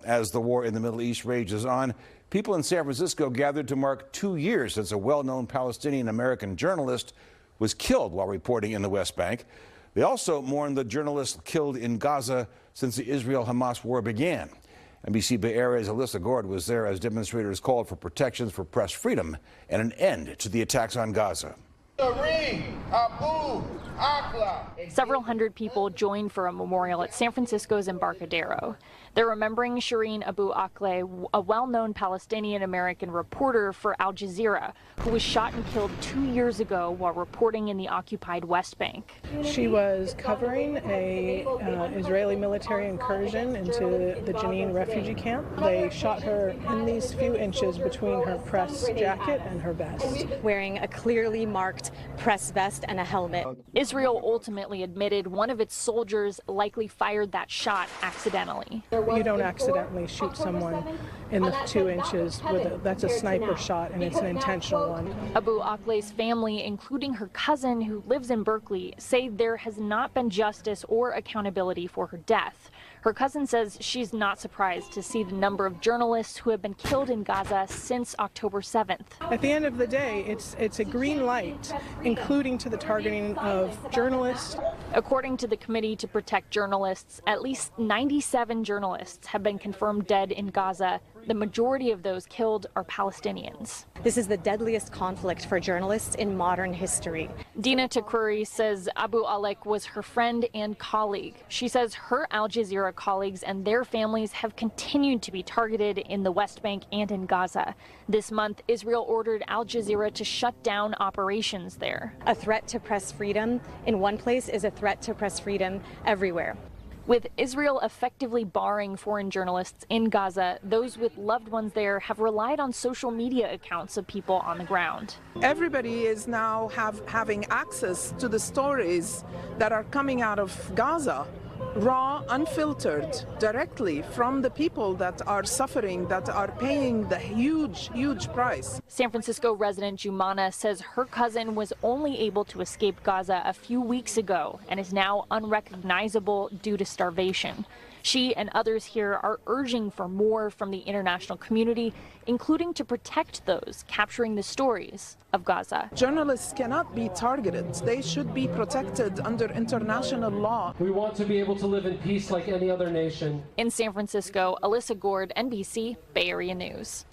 As the war in the Middle East rages on, people in San Francisco gathered to mark 2 years since a well-known Palestinian-American journalist was killed while reporting in the West Bank. They also mourned the journalist killed in Gaza since the Israel-Hamas war began. NBC Bay Area's Alyssa Goard was there as demonstrators called for protections for press freedom and an end to the attacks on Gaza. Shireen Abu Akleh. Several hundred people joined for a memorial at San Francisco's Embarcadero. They're remembering Shireen Abu Akleh, a well-known Palestinian-American reporter for Al Jazeera, who was shot and killed 2 years ago while reporting in the occupied West Bank. She was covering an Israeli military incursion into the Jenin refugee camp. They shot her in these few inches between her press jacket and her vest. Wearing a clearly marked press vest and a helmet. Israel ultimately admitted one of its soldiers likely fired that shot accidentally. You don't accidentally shoot someone in the 2 inches that's a sniper shot, and it's an intentional one. Abu Akleh's family, including her cousin who lives in Berkeley, say there has not been justice or accountability for her death. Her cousin says she's not surprised to see the number of journalists who have been killed in Gaza since October 7th. At the end of the day, it's a green light, including to the targeting of journalists. According to the Committee to Protect Journalists, at least 97 journalists have been confirmed dead in Gaza. The majority of those killed are Palestinians. This is the deadliest conflict for journalists in modern history. Dina Takruri says Abu Akleh was her friend and colleague. She says her Al Jazeera colleagues and their families have continued to be targeted in the West Bank and in Gaza. This month, Israel ordered Al Jazeera to shut down operations there. A threat to press freedom in one place is a threat to press freedom everywhere. With Israel effectively barring foreign journalists in Gaza, those with loved ones there have relied on social media accounts of people on the ground. Everybody is now having access to the stories that are coming out of Gaza, raw, unfiltered, directly from the people that are suffering, that are paying the huge, huge price. San Francisco resident Jumana says her cousin was only able to escape Gaza a few weeks ago and is now unrecognizable due to starvation. She and others here are urging for more from the international community, including to protect those capturing the stories of Gaza. Journalists cannot be targeted. They should be protected under international law. We want to be able to live in peace like any other nation. In San Francisco, Alyssa Goard, NBC, Bay Area News.